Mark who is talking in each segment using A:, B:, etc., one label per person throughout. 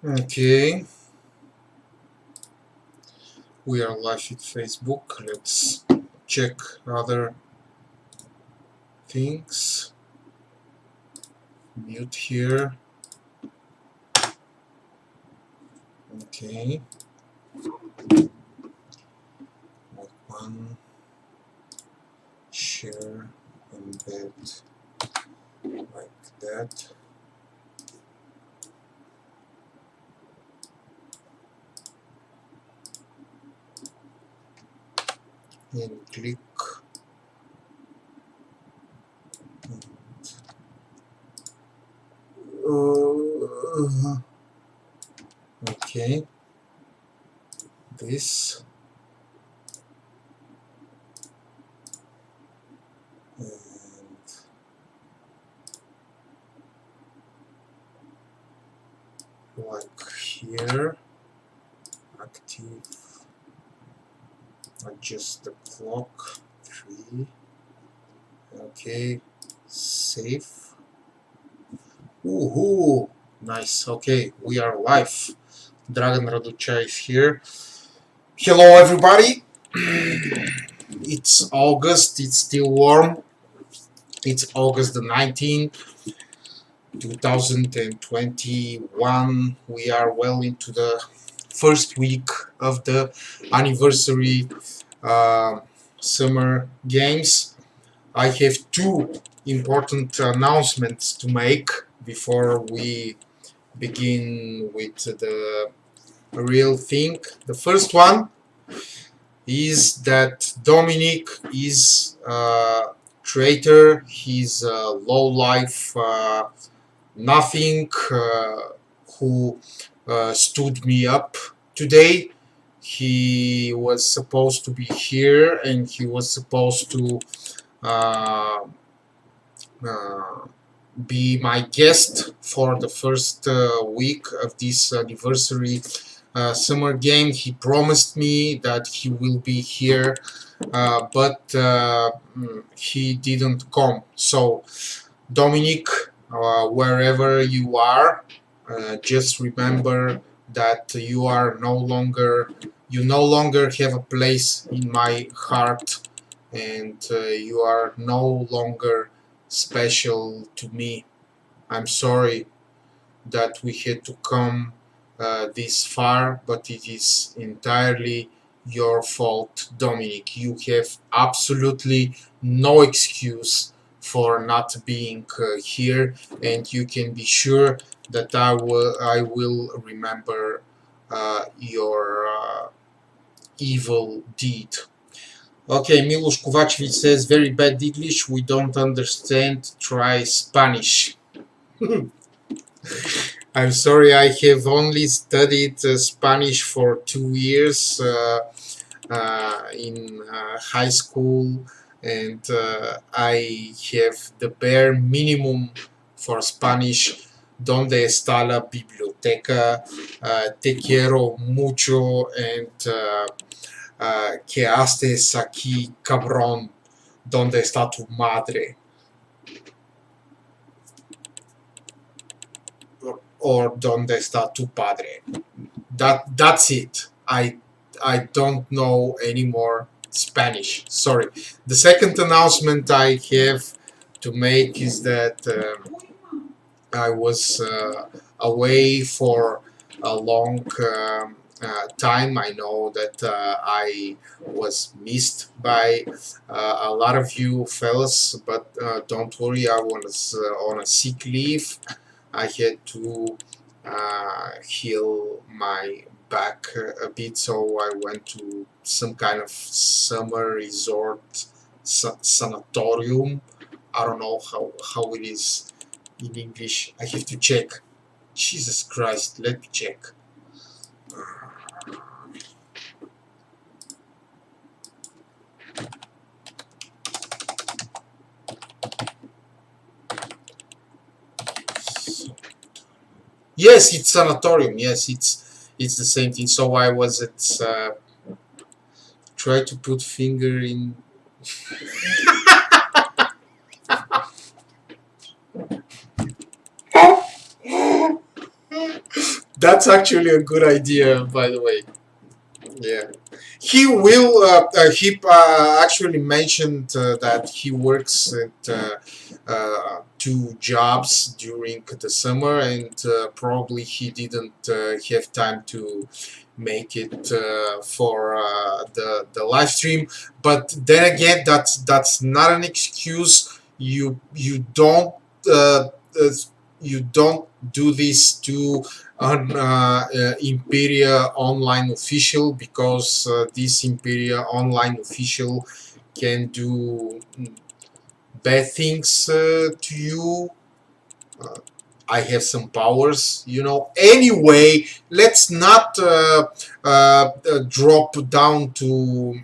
A: Okay, we are live with Facebook. Let's check other things. Mute here. Okay, like one, share, embed, like that. And click. Okay, this. And like here, active, adjust the clock, 3, okay, save. Woohoo! Nice, okay, we are live. Dragon Raducha is here. Hello everybody! It's August, it's still warm. It's August the 19th, 2021. We are well into the first week of the anniversary summer games. I have two important announcements to make before we begin with the real thing. The first one is that Dominic is a traitor. He's a low life nothing who stood me up today. He was supposed to be here and he was supposed to uh, uh, be my guest for the first week of this anniversary summer game. He promised me that he will be here, but he didn't come. So, Dominic, wherever you are, just remember that you no longer have a place in my heart, and you are no longer special to me. I'm sorry that we had to come this far, but it is entirely your fault, Dominic. You have absolutely no excuse for not being here, and you can be sure that I will remember your evil deed. Okay, Milos Kovacevic says very bad English. We don't understand. Try Spanish. I'm sorry, I have only studied Spanish for 2 years in high school, and I have the bare minimum for Spanish. ¿Dónde está la biblioteca? Te quiero mucho, and ¿qué haces aquí, cabrón? ¿Dónde está tu madre? Or ¿dónde está tu padre? That's it. I don't know any more Spanish. Sorry. The second announcement I have to make is that I was away for a long time. I know that I was missed by a lot of you fellas, but don't worry, I was on a sick leave. I had to heal my back a bit, so I went to some kind of summer resort sanatorium. I don't know how it is in English. I have to check. Jesus Christ, let me check. Yes, it's sanatorium. Yes, it's the same thing. So I was at try to put finger in. That's actually a good idea, by the way. Yeah. He will. He actually mentioned that he works at two jobs during the summer, and probably he didn't have time to make it for the live stream. But then again, that's not an excuse. You don't uh, uh, you don't do this to an Imperia online official, because this Imperia online official can do bad things to you. Uh, I have some powers, you know. Anyway, let's not drop down to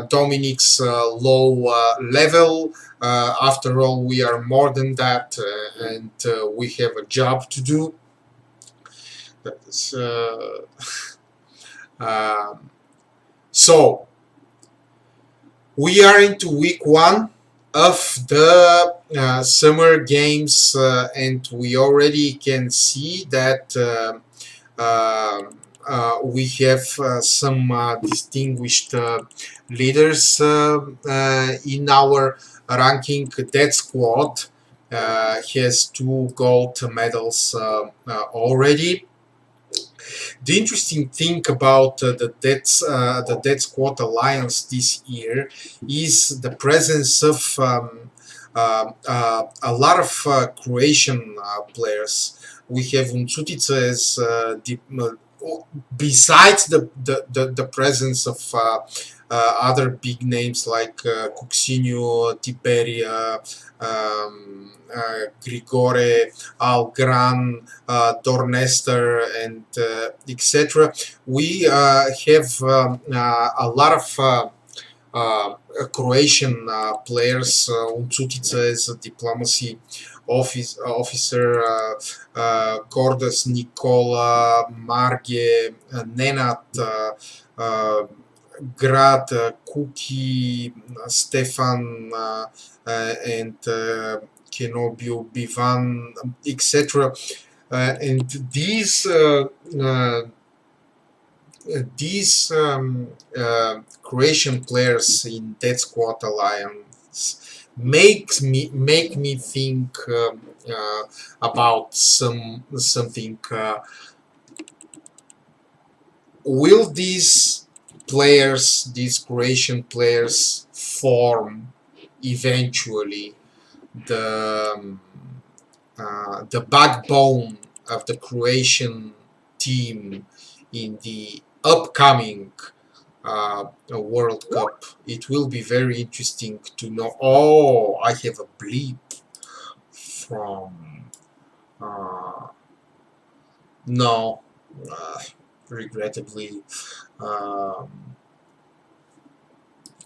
A: Dominic's low level. After all, we are more than that, and we have a job to do. So, um, so we are into week one of the summer games, and we already can see that we have some distinguished leaders in our ranking. That squad has two gold medals already. The interesting thing about the Dead Squad Alliance this year is the presence of a lot of Croatian players. We have Uncutica as besides the presence of other big names like Cuxinho, Tiberia, Grigore, Algran, Dornester, and etc. We have a lot of Croatian players. Uncutica is a diplomacy officer, Kordas, Nikola, Marge, Nenad, Grad, Kuki, Stefan, and Kenobio, Bivan, etc. And these Croatian players in Dead Squad Alliance make me think about something. Will these players, these Croatian players, form eventually the backbone of the Croatian team in the upcoming World Cup? It will be very interesting to know. Oh, I have a bleep from. Uh, no, regrettably, um,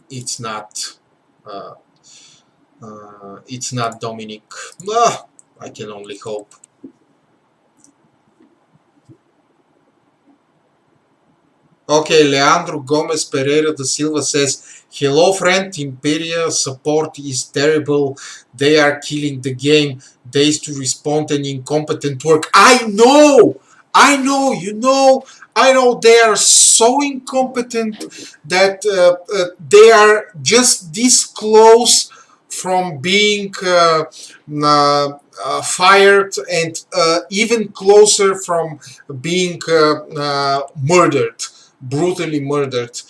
A: it's not. Uh, it's not Dominic. I can only hope. Okay, Leandro Gomez Pereira da Silva says, hello friend, Imperia support is terrible. They are killing the game. Days to respond and incompetent work. I know! I know they are so incompetent that they are just this close from being fired, and even closer from being murdered, brutally murdered.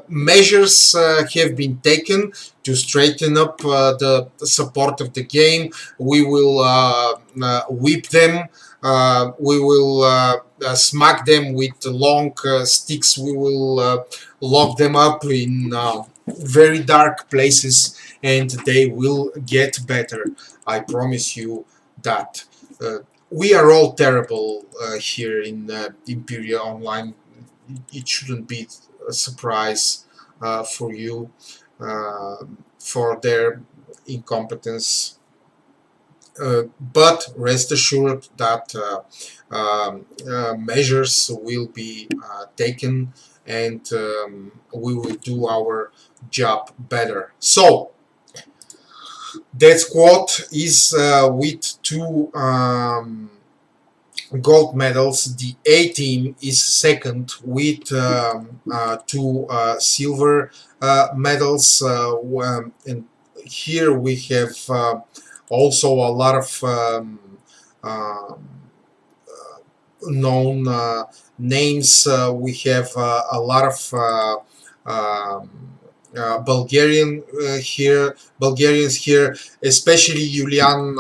A: Measures have been taken to straighten up the support of the game. We will whip them. We will smack them with long sticks. We will lock them up in very dark places, and they will get better. I promise you that. We are all terrible here in Imperia Online. It shouldn't be a surprise for you for their incompetence. But rest assured that measures will be taken, and we will do our job better. So, that squad is with two gold medals. The A team is second with two silver medals. And here we have also a lot of um, known names. We have a lot of um, Bulgarians here, especially Julian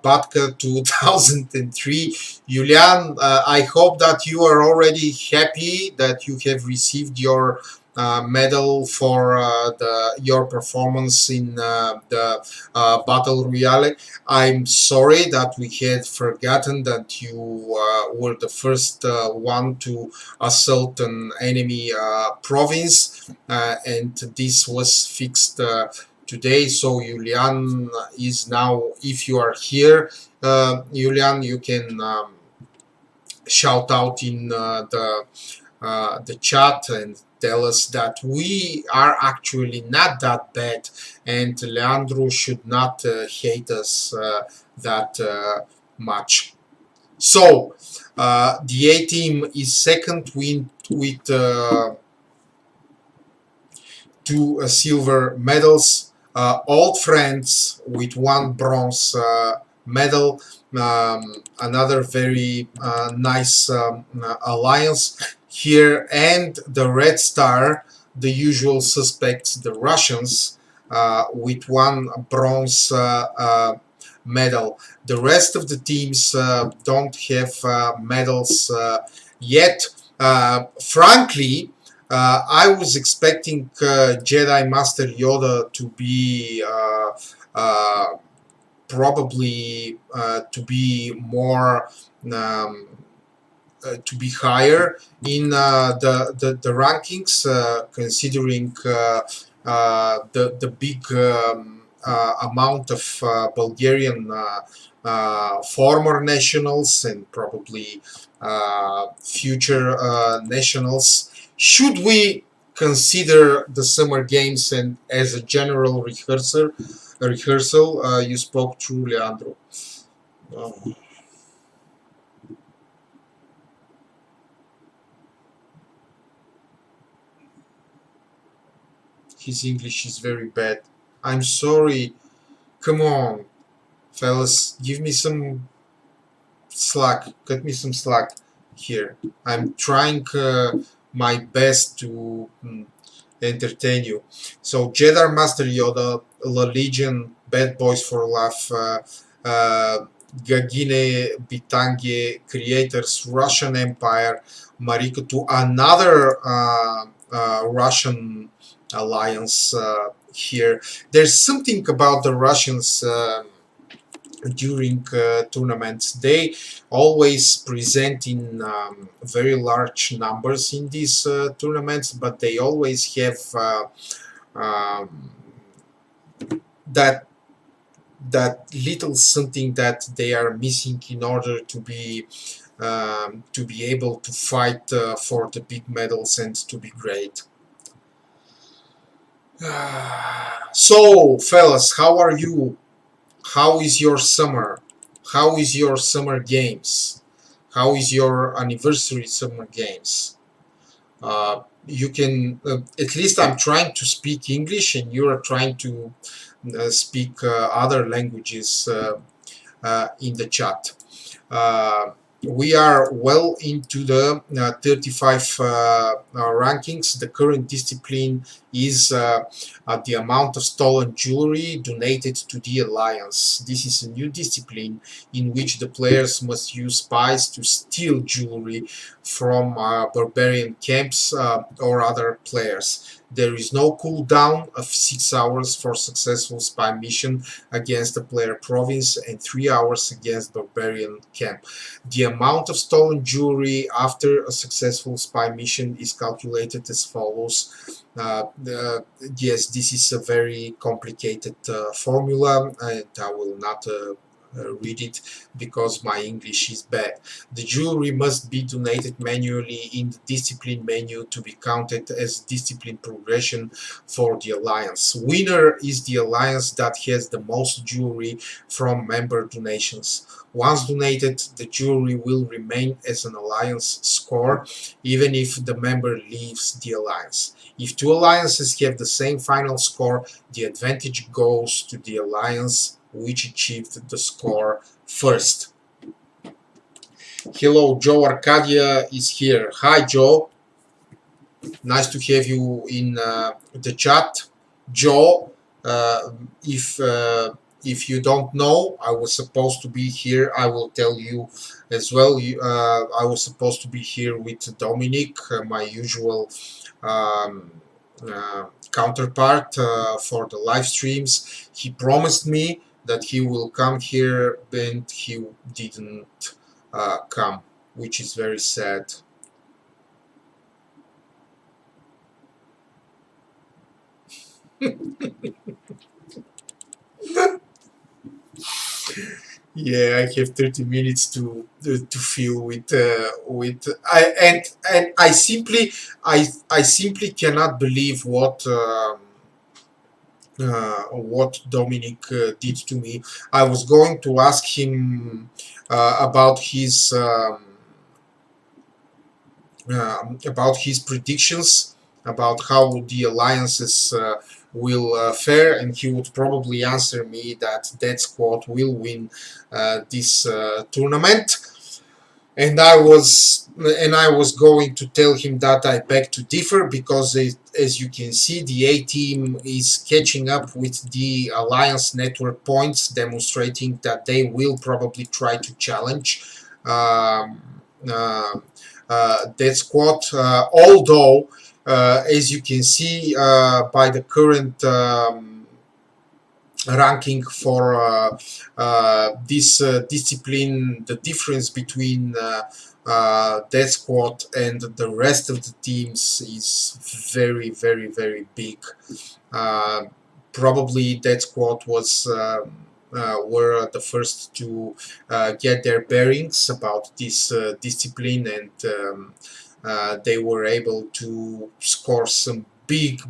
A: Batka 2003. Julian, I hope that you are already happy that you have received your medal for your performance in the Battle Royale. I'm sorry that we had forgotten that you were the first one to assault an enemy province, and this was fixed today. So Julian is now, if you are here, Julian, you can shout out in the chat and tell us that we are actually not that bad, and Leandro should not hate us that much. So the A team is second with two silver medals, old friends with one bronze medal, another very nice alliance here, and the Red Star, the usual suspects, the Russians, with one bronze medal. The rest of the teams don't have medals yet. Frankly, I was expecting Jedi Master Yoda to be probably to be more to be higher in the rankings, considering the big amount of Bulgarian former nationals and probably future nationals. Should we consider the summer games and as a general rehearsal? You spoke true, Leandro. Oh, his English is very bad. I'm sorry. Come on, fellas, give me some slack. Cut me some slack here. I'm trying my best to entertain you. So, Jedi Master Yoda, La Legion, Bad Boys for Life, Gagine Bitange Creators, Russian Empire, Mariko to another Russian alliance here. There's something about the Russians. During tournaments, they always present in very large numbers in these tournaments, but they always have um, that little something that they are missing in order to be able to fight for the big medals and to be great. So, fellas, how are you? How is your summer? How is your summer games? How is your anniversary summer games? You can, at least I'm trying to speak English and you are trying to speak other languages in the chat. Uh, we are well into the 35 rankings. The current discipline is the amount of stolen jewelry donated to the Alliance. This is a new discipline in which the players must use spies to steal jewelry from barbarian camps or other players. There is no cooldown of 6 hours for successful spy mission against the player province and 3 hours against barbarian camp. The amount of stolen jewelry after a successful spy mission is calculated as follows. Yes, this is a very complicated formula, and I will not read it because my English is bad. The jewelry must be donated manually in the discipline menu to be counted as discipline progression for the alliance. Winner is the alliance that has the most jewelry from member donations. Once donated, the jewelry will remain as an alliance score even if the member leaves the alliance. If two alliances have the same final score, the advantage goes to the alliance which achieved the score first. Hello, Joe Arcadia is here. Hi, Joe. Nice to have you in the chat. Joe, uh, if uh, if you don't know, I was supposed to be here. I will tell you as well. I was supposed to be here with Dominic, my usual um, counterpart for the live streams. He promised me that he will come here, and he didn't come, which is very sad. Yeah, I have 30 minutes to fill with and I simply cannot believe what Dominic did to me. I was going to ask him about his predictions about how the alliances will fare, and he would probably answer me that Dead Squad will win this tournament. And I was going to tell him that I beg to differ because, as you can see, the A team is catching up with the Alliance network points, demonstrating that they will probably try to challenge um, uh, Dead Squad. Although, as you can see by the current ranking for this discipline, the difference between Death Squad and the rest of the teams is very, very, very big. Uh, Probably Death Squad were the first to get their bearings about this discipline, and they were able to score some big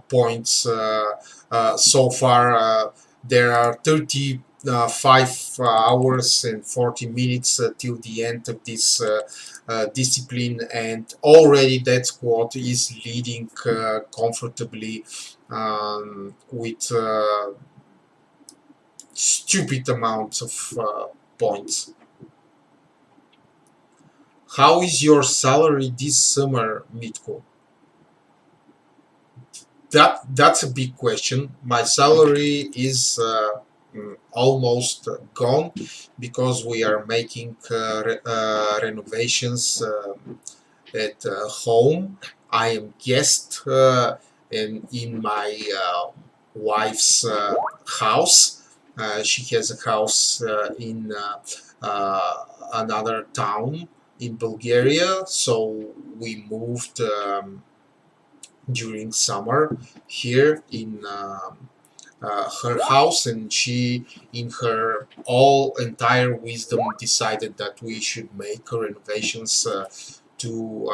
A: points so far. There are 35 hours and 40 minutes till the end of this discipline, and already that squad is leading comfortably with stupid amounts of points. How is your salary this summer, Mitko? That's a big question. My salary is almost gone because we are making renovations at home. I am guest in my wife's house. She has a house in another town in Bulgaria, so we moved during summer here in her house, and she, in her all entire wisdom, decided that we should make renovations to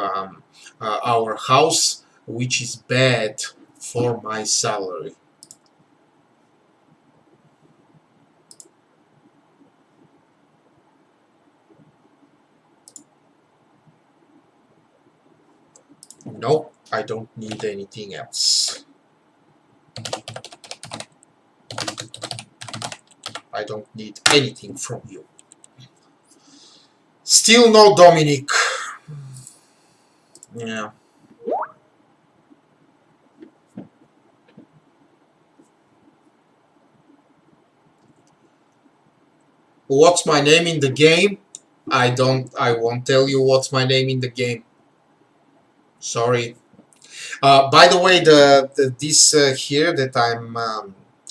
A: our house, which is bad for my salary. No, I don't need anything else. I don't need anything from you. Still no Dominic. Yeah. What's my name in the game? I won't tell you what's my name in the game. Sorry. By the way, this here that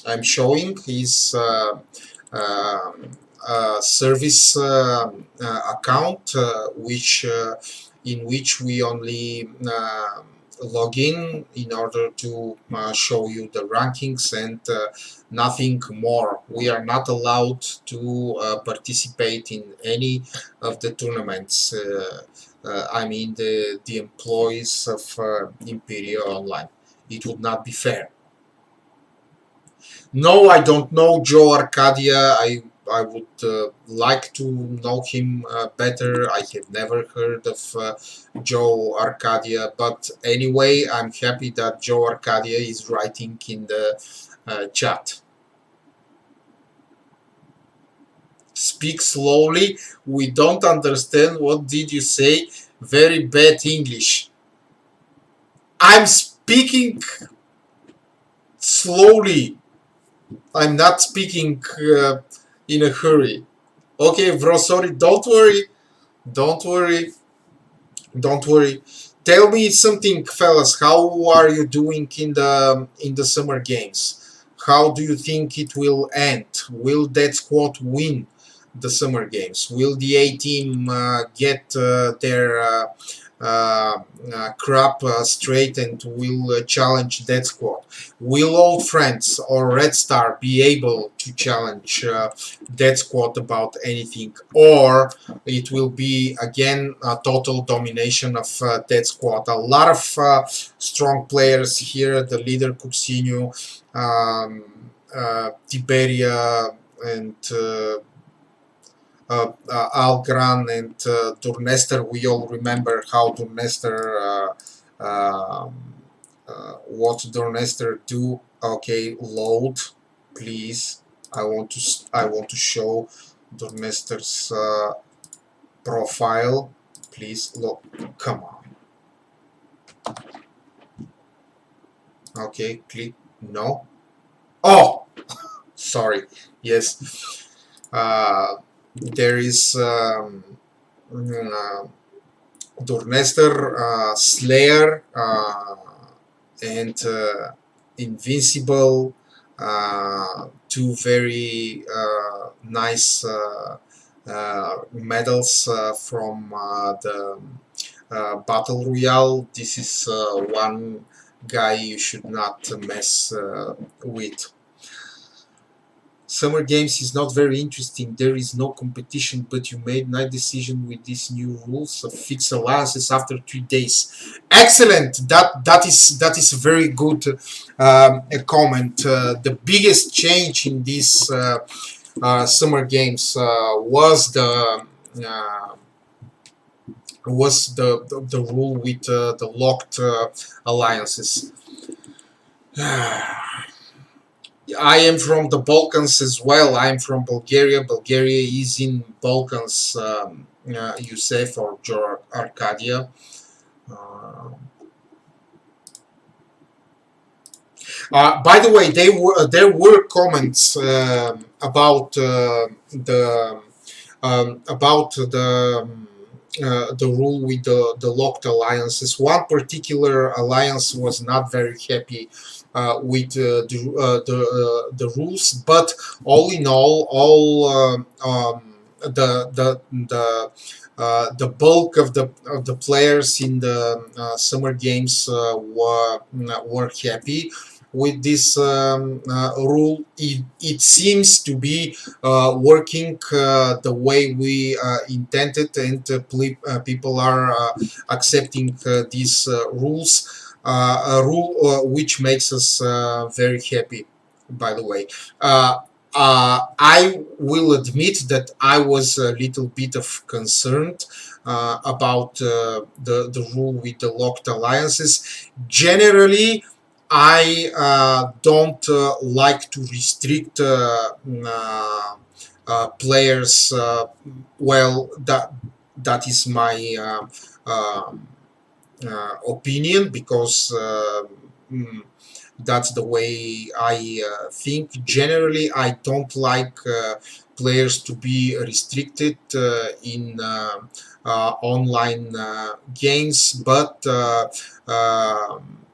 A: I'm showing is a service account, which in which we only login in order to show you the rankings and nothing more. We are not allowed to participate in any of the tournaments. I mean the employees of Imperia Online. It would not be fair. No, I don't know Joe Arcadia. I would like to know him better. I have never heard of Joe Arcadia, but anyway, I'm happy that Joe Arcadia is writing in the chat. Speak slowly. We don't understand. What did you say? Very bad English. I'm speaking slowly. I'm not speaking in a hurry. Okay, bro, sorry. Don't worry. Don't worry. Don't worry. Tell me something, fellas. How are you doing in the summer games? How do you think it will end? Will that squad win the summer games? Will the A team get their crap straight and will challenge that squad? Will Old Friends or Red Star be able to challenge that squad about anything, or it will be again a total domination of that squad? A lot of strong players here. The leader Coutinho, Tiberia, and Algran and Tournester. We all remember how Tournester, what Tournester do. Okay, load, please. I want to show Tournester's profile. Please look. Come on. Okay, click. No. Oh, sorry. Yes. There is Dornester, Slayer, and Invincible, two very nice medals from the Battle Royale. This is one guy you should not mess with. Summer Games is not very interesting. There is no competition, but you made nice decision with these new rules of fixed alliances after 3 days. Excellent. That is a very good a comment. The biggest change in these Summer Games was the rule with the locked alliances. I am from the Balkans as well. I'm from Bulgaria. Bulgaria is in Balkans, Yusef or Arcadia. By the way, there were comments about the rule with the locked alliances. One particular alliance was not very happy with the rules, but all in all the bulk of the players in the summer games were happy with this rule. It seems to be working the way we intended, and people are accepting these rules. A rule which makes us very happy, by the way. I will admit that I was a little bit of concerned about the rule with the locked alliances. Generally, I don't like to restrict players. Well, that is my opinion, because that's the way I think. Generally, I don't like players to be restricted in online games, but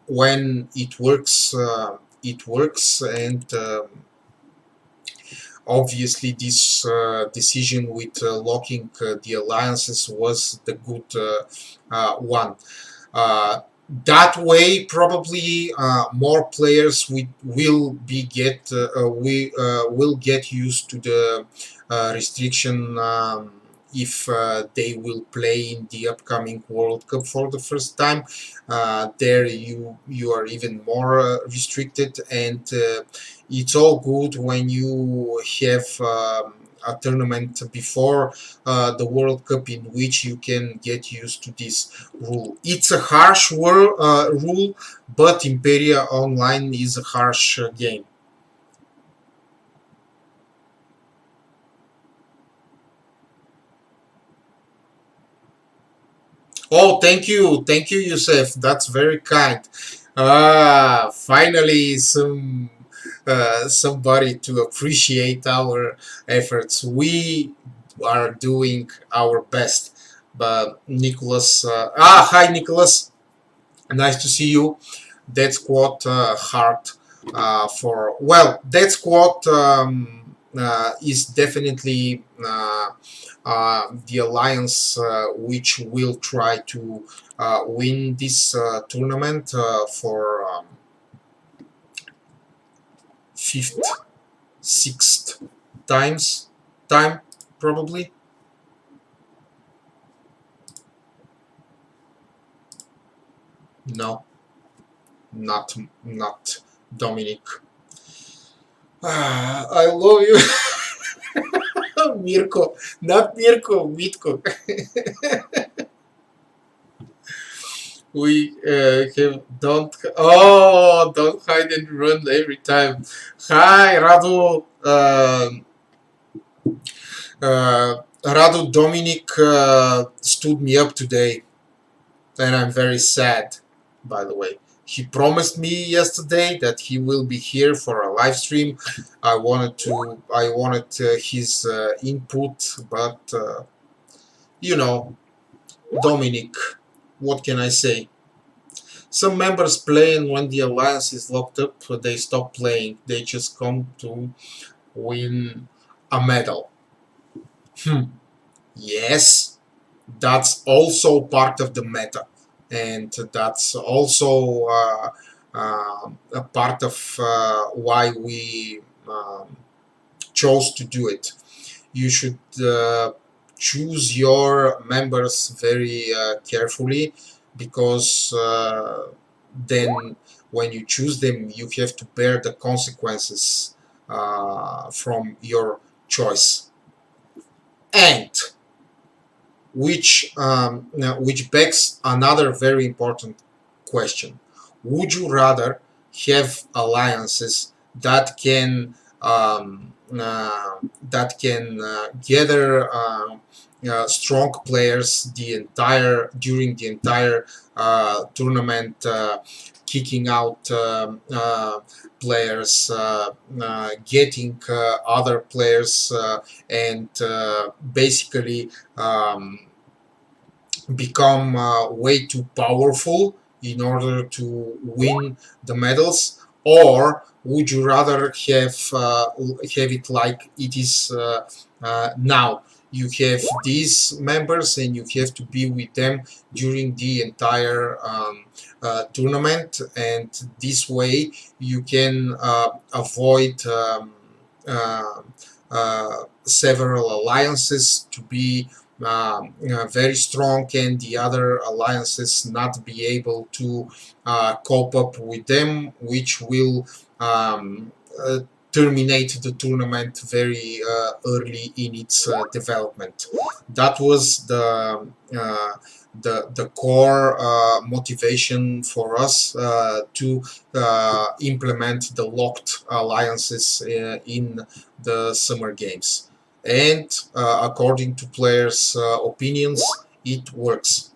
A: when it works, it works, and obviously this decision with locking the alliances was the good one. That way probably more players will be get we will get used to the restriction if they will play in the upcoming World Cup for the first time. There you are even more restricted, and it's all good when you have a tournament before the World Cup in which you can get used to this rule. It's a harsh rule, but Imperia Online is a harsh game. Oh, thank you, Yusef. That's very kind. Finally, somebody to appreciate our efforts. We are doing our best. But Nicholas, hi Nicholas, nice to see you. That's quite hard for. Well, that's quite is definitely the alliance which will try to win this tournament for fifth, sixth times time probably. No, not Dominic. I love you, Mirko. Not Mirko, Mitko. We have don't don't hide and run every time. Hi Radu, Radu Dominic stood me up today, and I'm very sad. By the way, he promised me yesterday that he will be here for a live stream. I wanted his input, but you know, Dominic, what can I say? Some members play, and when the alliance is locked up, they stop playing. They just come to win a medal. Hmm. Yes, that's also part of the meta, and that's also a part of why we chose to do it. You should choose your members very carefully, because then when you choose them you have to bear the consequences from your choice. And which begs another very important question: would you rather have alliances that can gather strong players the entire during the entire tournament, kicking out players, getting other players, and basically become way too powerful in order to win the medals? Or would you rather have it like it is now? You have these members and you have to be with them during the entire tournament, and this way you can avoid several alliances to be very strong, and the other alliances not be able to cope up with them, which will terminate the tournament very early in its development. That was the core motivation for us to implement the locked alliances in the summer games. And according to players' opinions, it works.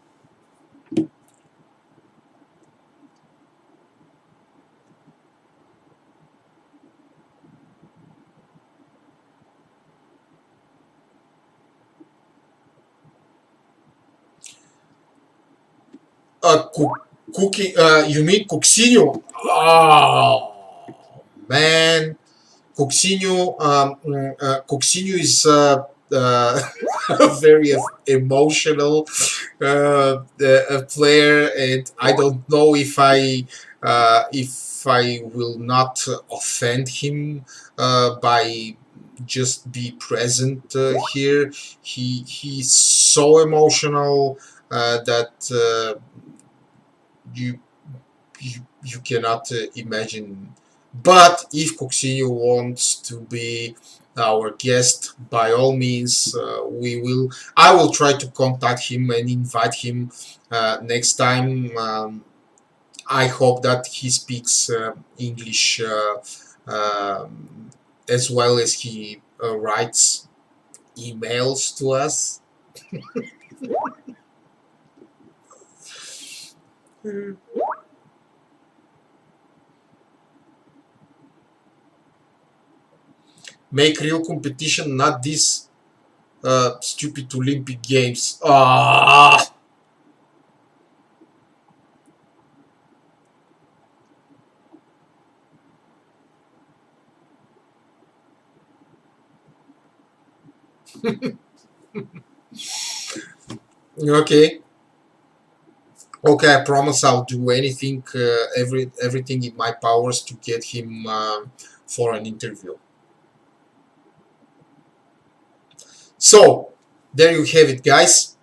A: Cookie, you mean Cuxinho? Oh man, Cuxinho is very emotional a player, and I don't know if I will not offend him by just be present here. He's so emotional that you you cannot imagine. But if Coxinho wants to be our guest, by all means, we will. I will try to contact him and invite him next time. I hope that he speaks English as well as he writes emails to us. Make real competition, not this stupid Olympic Games. Ah, okay. Okay, I promise I'll do anything, everything in my powers to get him for an interview. So there you have it, guys.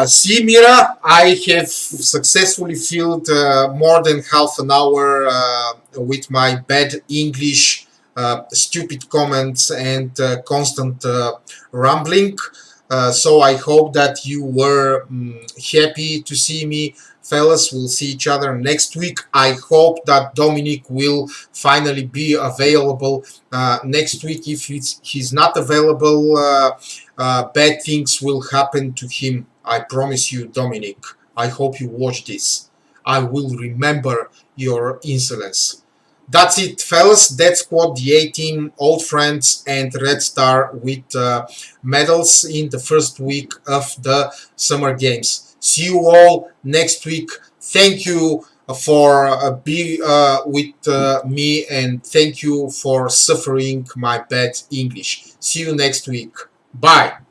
A: See, Mira, I have successfully filled more than half an hour with my bad English, stupid comments, and constant rambling. So I hope that you were happy to see me, fellas. We'll see each other next week. I hope that Dominic will finally be available next week. If he's not available, bad things will happen to him. I promise you, Dominic. I hope you watch this. I will remember your insolence. That's it, fellas. That's Squad the 18 old friends and Red Star with medals in the first week of the Summer Games. See you all next week. Thank you for being with me, and thank you for suffering my bad English. See you next week. Bye.